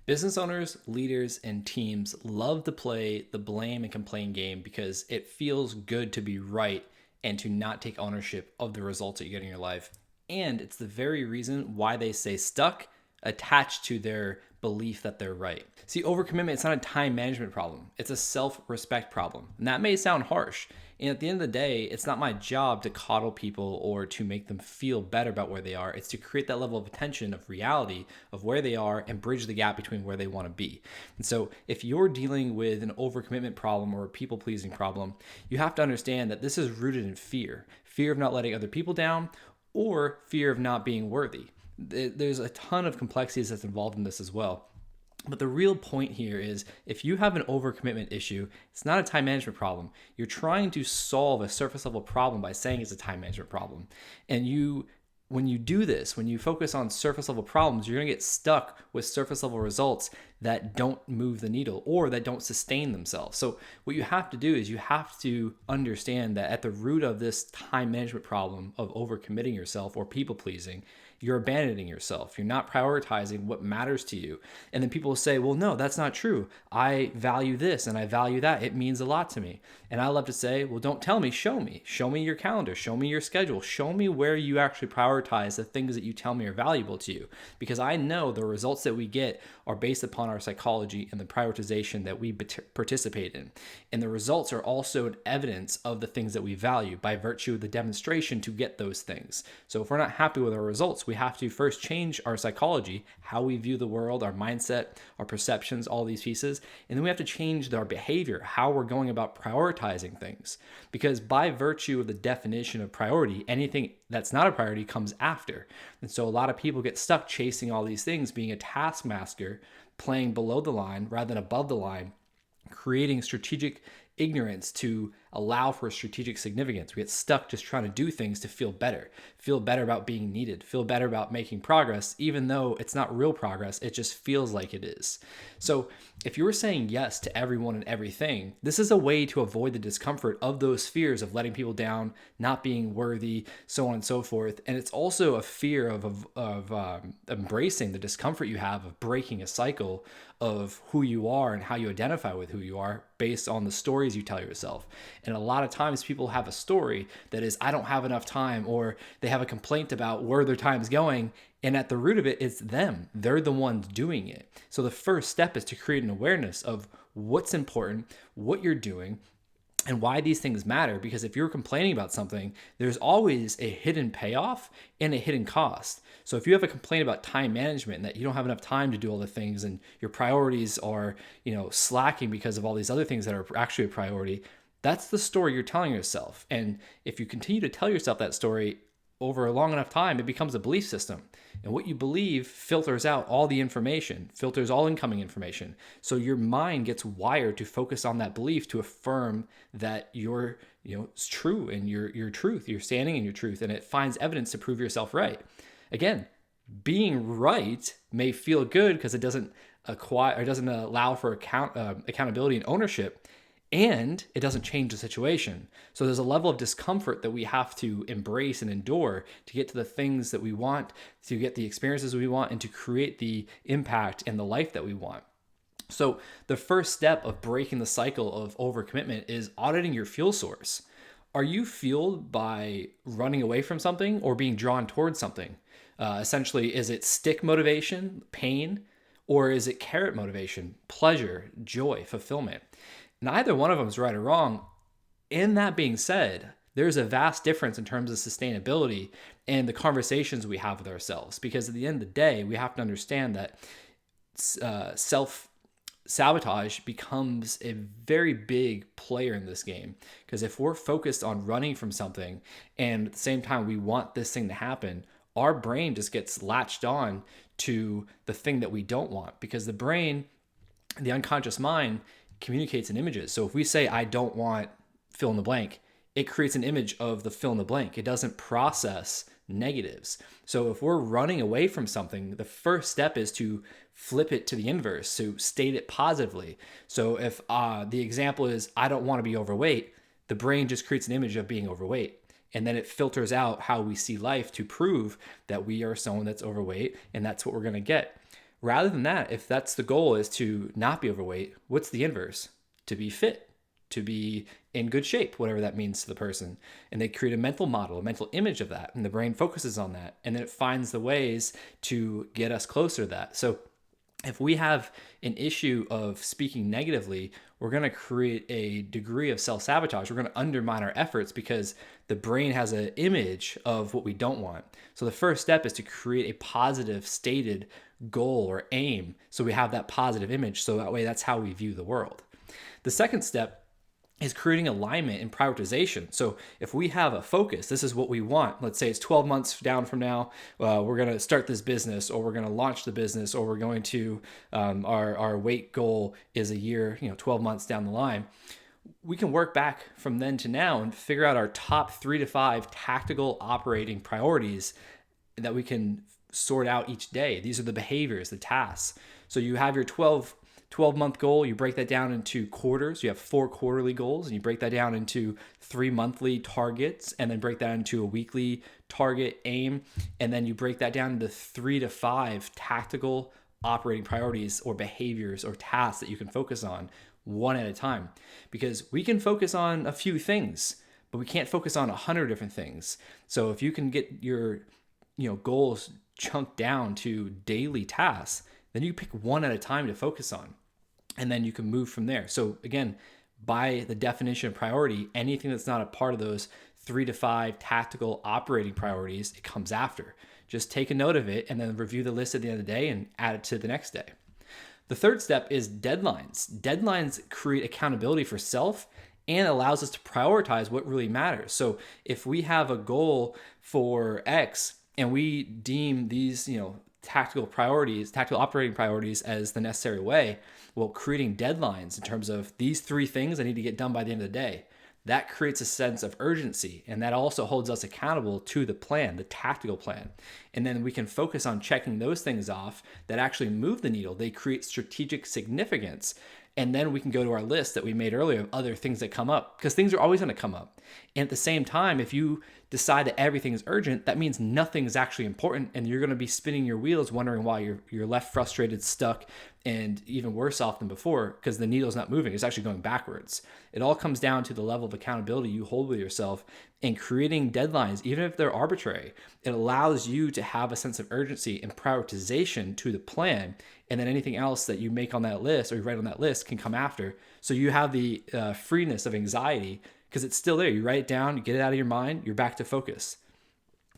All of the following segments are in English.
Business owners, leaders, and teams love to play the blame and complain game because it feels good to be right and to not take ownership of the results that you get in your life. And it's the very reason why they stay stuck, attached to their belief that they're right. See, overcommitment, it's not a time management problem. It's a self-respect problem. And that may sound harsh. And at the end of the day, it's not my job to coddle people or to make them feel better about where they are. It's to create that level of attention of reality of where they are and bridge the gap between where they want to be. And so if you're dealing with an overcommitment problem or a people-pleasing problem, you have to understand that this is rooted in fear. Fear of not letting other people down or fear of not being worthy. There's a ton of complexities that's involved in this as well. But the real point here is if you have an overcommitment issue, it's not a time management problem. You're trying to solve a surface level problem by saying it's a time management problem. And when you do this, when you focus on surface level problems, you're going to get stuck with surface level results that don't move the needle or that don't sustain themselves. So what you have to do is you have to understand that at the root of this time management problem of overcommitting yourself or people pleasing, you're abandoning yourself. You're not prioritizing what matters to you. And then people will say, well, no, that's not true. I value this and I value that. It means a lot to me. And I love to say, well, don't tell me, show me. Show me your calendar. Show me your schedule. Show me where you actually prioritize the things that you tell me are valuable to you. Because I know the results that we get are based upon our psychology and the prioritization that we participate in. And the results are also an evidence of the things that we value by virtue of the demonstration to get those things. So if we're not happy with our results, we have to first change our psychology, how we view the world, our mindset, our perceptions, all these pieces. And then we have to change our behavior, how we're going about prioritizing things. Because by virtue of the definition of priority, anything that's not a priority comes after. And so a lot of people get stuck chasing all these things, being a taskmaster, playing below the line rather than above the line, creating strategic ignorance to allow for strategic significance. We get stuck just trying to do things to feel better about being needed, feel better about making progress, even though it's not real progress, it just feels like it is. So if you're saying yes to everyone and everything, this is a way to avoid the discomfort of those fears of letting people down, not being worthy, so on and so forth. And it's also a fear of embracing the discomfort you have of breaking a cycle of who you are and how you identify with who you are based on the stories you tell yourself. And a lot of times people have a story that is, I don't have enough time, or they have a complaint about where their time's going. And at the root of it, it's them. They're the ones doing it. So the first step is to create an awareness of what's important, what you're doing, and why these things matter. Because if you're complaining about something, there's always a hidden payoff and a hidden cost. So if you have a complaint about time management and that you don't have enough time to do all the things and your priorities are, slacking because of all these other things that are actually a priority, that's the story you're telling yourself. And if you continue to tell yourself that story over a long enough time, it becomes a belief system. And what you believe filters out all the information, filters all incoming information. So your mind gets wired to focus on that belief to affirm that you're, it's true and your truth, you're standing in your truth, and it finds evidence to prove yourself right. Again, being right may feel good because it doesn't allow for accountability and ownership, and it doesn't change the situation. So there's a level of discomfort that we have to embrace and endure to get to the things that we want, to get the experiences we want, and to create the impact and the life that we want. So the first step of breaking the cycle of overcommitment is auditing your fuel source. Are you fueled by running away from something or being drawn towards something? Essentially, is it stick motivation, pain, or is it carrot motivation, pleasure, joy, fulfillment? Neither one of them is right or wrong. In that being said, there's a vast difference in terms of sustainability and the conversations we have with ourselves. Because at the end of the day, we have to understand that self-sabotage becomes a very big player in this game. Because if we're focused on running from something and at the same time we want this thing to happen, our brain just gets latched on to the thing that we don't want. Because the brain, the unconscious mind, communicates in images. So if we say, I don't want fill in the blank, it creates an image of the fill in the blank. It doesn't process negatives. So if we're running away from something, the first step is to flip it to the inverse, to state it positively. So if the example is, I don't want to be overweight, the brain just creates an image of being overweight. And then it filters out how we see life to prove that we are someone that's overweight, and that's what we're going to get. Rather than that, if that's the goal is to not be overweight, what's the inverse? To be fit, to be in good shape, whatever that means to the person. And they create a mental model, a mental image of that. And the brain focuses on that. And then it finds the ways to get us closer to that. So if we have an issue of speaking negatively, we're going to create a degree of self-sabotage. We're going to undermine our efforts because the brain has an image of what we don't want. So the first step is to create a positive stated goal or aim. So we have that positive image. So that way, that's how we view the world. The second step is creating alignment and prioritization. So if we have a focus, this is what we want. Let's say it's 12 months down from now, we're going to start this business, or we're going to launch the business, or we're going to, our weight goal is a year, 12 months down the line. We can work back from then to now and figure out our top 3 to 5 tactical operating priorities that we can sort out each day. These are the behaviors, the tasks. So you have your 12-month goal, you break that down into quarters. You have 4 quarterly goals, and you break that down into 3 monthly targets, and then break that into a weekly target aim. And then you break that down into 3 to 5 tactical operating priorities or behaviors or tasks that you can focus on one at a time. Because we can focus on a few things, but we can't focus on 100 different things. So if you can get your goals chunked down to daily tasks, then you pick one at a time to focus on. And then you can move from there. So again, by the definition of priority, anything that's not a part of those 3 to 5 tactical operating priorities, it comes after. Just take a note of it and then review the list at the end of the day and add it to the next day. The third step is deadlines. Deadlines create accountability for self and allows us to prioritize what really matters. So if we have a goal for X and we deem these, tactical operating priorities as the necessary way, well, creating deadlines in terms of these 3 things I need to get done by the end of the day, that creates a sense of urgency. And that also holds us accountable to the plan, the tactical plan. And then we can focus on checking those things off that actually move the needle. They create strategic significance. And then we can go to our list that we made earlier of other things that come up, because things are always going to come up. And at the same time, if you decide that everything is urgent, that means nothing is actually important, and you're going to be spinning your wheels wondering why you're left frustrated, stuck, and even worse off than before, because the needle's not moving. It's actually going backwards. It all comes down to the level of accountability you hold with yourself, and creating deadlines, even if they're arbitrary. It allows you to have a sense of urgency and prioritization to the plan, and then anything else that you make on that list or you write on that list can come after. So you have the freeness of anxiety because it's still there. You write it down, you get it out of your mind, you're back to focus.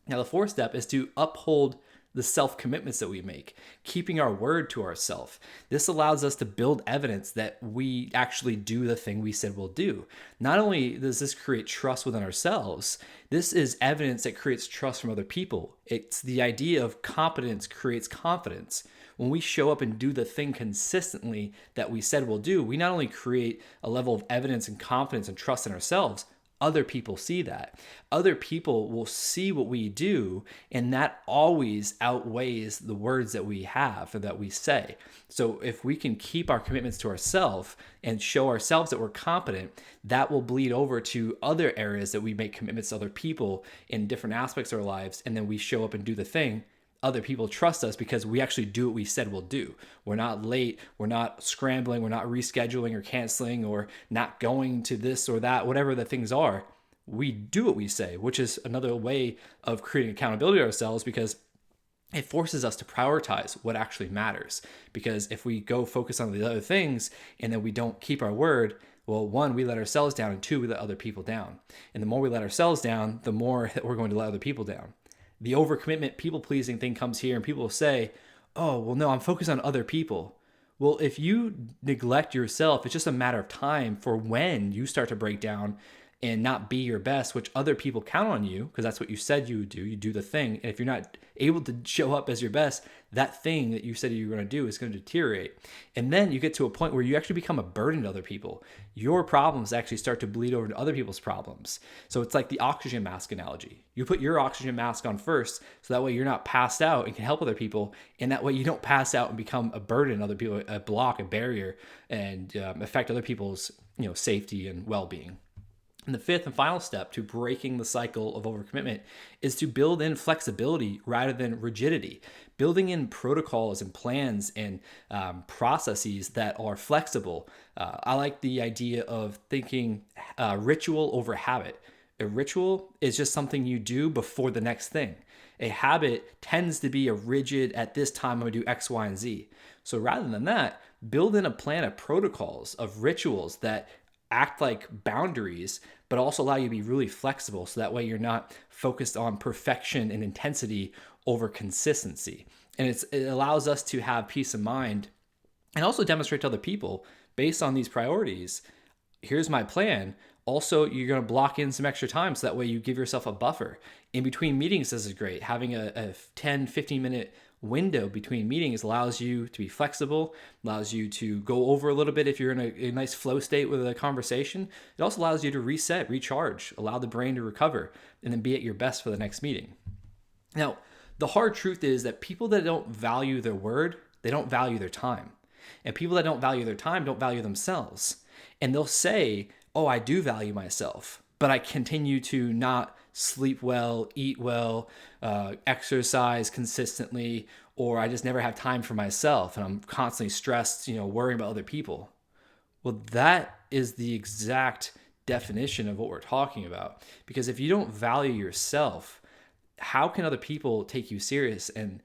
Now, the fourth step is to uphold the self-commitments that we make, keeping our word to ourselves. This allows us to build evidence that we actually do the thing we said we'll do. Not only does this create trust within ourselves, this is evidence that creates trust from other people. It's the idea of competence creates confidence. When we show up and do the thing consistently that we said we'll do, we not only create a level of evidence and confidence and trust in ourselves, other people see that. Other people will see what we do, and that always outweighs the words that we have or that we say. So if we can keep our commitments to ourselves and show ourselves that we're competent, that will bleed over to other areas that we make commitments to other people in different aspects of our lives, and then we show up and do the thing. Other people trust us because we actually do what we said we'll do. We're not late. We're not scrambling. We're not rescheduling or canceling or not going to this or that, whatever the things are. We do what we say, which is another way of creating accountability to ourselves because it forces us to prioritize what actually matters. Because if we go focus on the other things and then we don't keep our word, well, 1, we let ourselves down, and 2, we let other people down. And the more we let ourselves down, the more that we're going to let other people down. The overcommitment, people-pleasing thing comes here, and people will say, oh, well, no, I'm focused on other people. Well, if you neglect yourself, it's just a matter of time for when you start to break down and not be your best, which other people count on you because that's what you said you would do. You do the thing. And if you're not able to show up as your best, that thing that you said you were going to do is going to deteriorate. And then you get to a point where you actually become a burden to other people. Your problems actually start to bleed over to other people's problems. So it's like the oxygen mask analogy. You put your oxygen mask on first, so that way you're not passed out and can help other people. And that way you don't pass out and become a burden to other people, a block, a barrier, and affect other people's safety and well-being. And the fifth and final step to breaking the cycle of overcommitment is to build in flexibility rather than rigidity, building in protocols and plans and processes that are flexible. I like the idea of thinking ritual over habit. A ritual is just something you do before the next thing. A habit tends to be a rigid, at this time I'm gonna do X, Y, and Z. So rather than that, build in a plan of protocols, of rituals that act like boundaries, but also allow you to be really flexible. So that way you're not focused on perfection and intensity over consistency. And it allows us to have peace of mind and also demonstrate to other people based on these priorities. Here's my plan. Also, you're going to block in some extra time so that way you give yourself a buffer. In between meetings, this is great. Having a 10, 15-minute window between meetings allows you to be flexible, allows you to go over a little bit if you're in a nice flow state with a conversation. It also allows you to reset, recharge, allow the brain to recover, and then be at your best for the next meeting. Now, the hard truth is that people that don't value their word, they don't value their time. And people that don't value their time don't value themselves. And they'll say, oh, I do value myself, but I continue to not sleep well, eat well, exercise consistently, or I just never have time for myself and I'm constantly stressed, worrying about other people. Well, that is the exact definition of what we're talking about. Because if you don't value yourself, how can other people take you serious and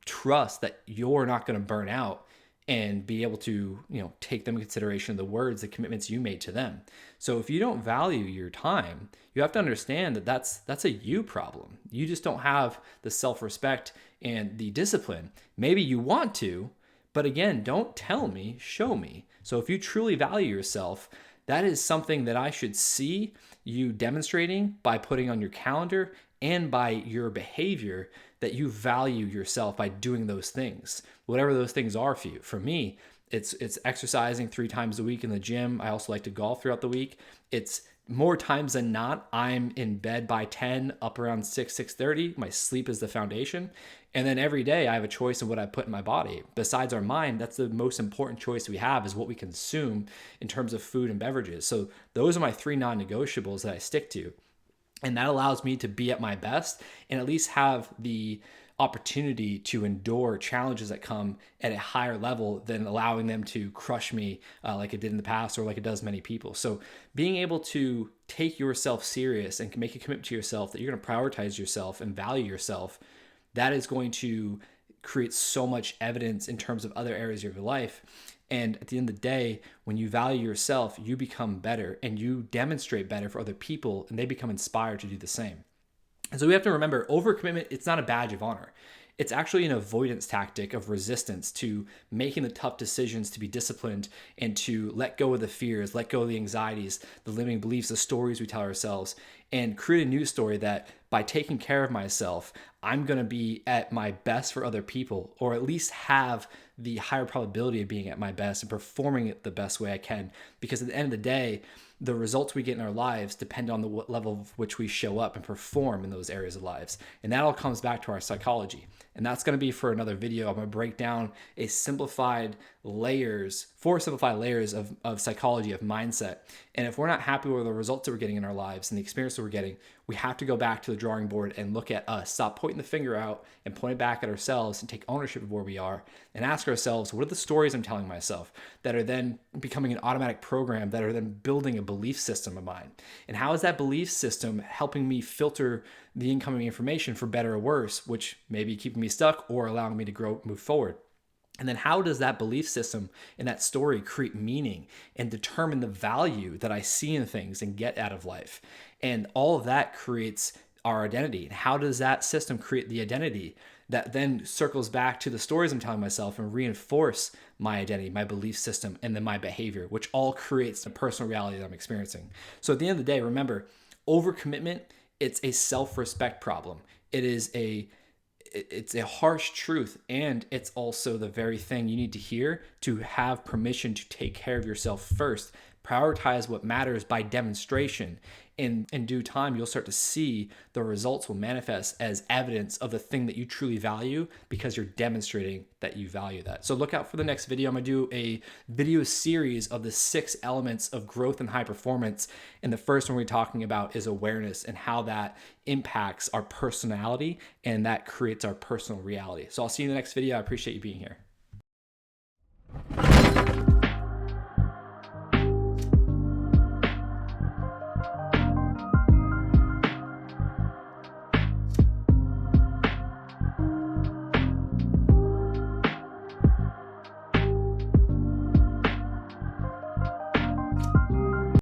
trust that you're not going to burn out and be able to, take them in consideration, the words, the commitments you made to them? So if you don't value your time, you have to understand that that's a you problem. You just don't have the self-respect and the discipline. Maybe you want to, but again, don't tell me, show me. So if you truly value yourself, that is something that I should see you demonstrating by putting on your calendar and by your behavior, that you value yourself by doing those things, whatever those things are for you. For me, it's exercising 3 times a week in the gym. I also like to golf throughout the week. It's more times than not, I'm in bed by 10, up around 6:30. My sleep is the foundation. And then every day I have a choice of what I put in my body. Besides our mind, that's the most important choice we have, is what we consume in terms of food and beverages. So those are my 3 non-negotiables that I stick to. And that allows me to be at my best and at least have the opportunity to endure challenges that come at a higher level than allowing them to crush me like it did in the past, or like it does many people. So being able to take yourself serious and make a commitment to yourself that you're going to prioritize yourself and value yourself, that is going to create so much evidence in terms of other areas of your life. And at the end of the day, when you value yourself, you become better and you demonstrate better for other people, and they become inspired to do the same. And so we have to remember, overcommitment, it's not a badge of honor. It's actually an avoidance tactic of resistance to making the tough decisions, to be disciplined, and to let go of the fears, let go of the anxieties, the limiting beliefs, the stories we tell ourselves, and create a new story that by taking care of myself, I'm going to be at my best for other people, or at least have the higher probability of being at my best and performing it the best way I can. Because at the end of the day, the results we get in our lives depend on the level of which we show up and perform in those areas of lives. And that all comes back to our psychology. And that's going to be for another video. I'm going to break down four simplified layers of psychology, of mindset. And if we're not happy with the results that we're getting in our lives and the experience that we're getting, we have to go back to the drawing board and look at us. Stop pointing the finger out and point it back at ourselves and take ownership of where we are and ask ourselves, what are the stories I'm telling myself that are then becoming an automatic program, that are then building a belief system of mine? And how is that belief system helping me filter the incoming information for better or worse, which may be keeping me stuck or allowing me to grow, move forward? And then how does that belief system and that story create meaning and determine the value that I see in things and get out of life? And all of that creates our identity. And how does that system create the identity that then circles back to the stories I'm telling myself and reinforce my identity, my belief system, and then my behavior, which all creates the personal reality that I'm experiencing? So at the end of the day, remember, overcommitment, it's a self-respect problem. It's a harsh truth, and it's also the very thing you need to hear to have permission to take care of yourself first, prioritize what matters by demonstration, in due time, you'll start to see the results will manifest as evidence of the thing that you truly value because you're demonstrating that you value that. So look out for the next video. I'm gonna do a video series of the 6 elements of growth and high performance. And the first one we're talking about is awareness and how that impacts our personality and that creates our personal reality. So I'll see you in the next video. I appreciate you being here.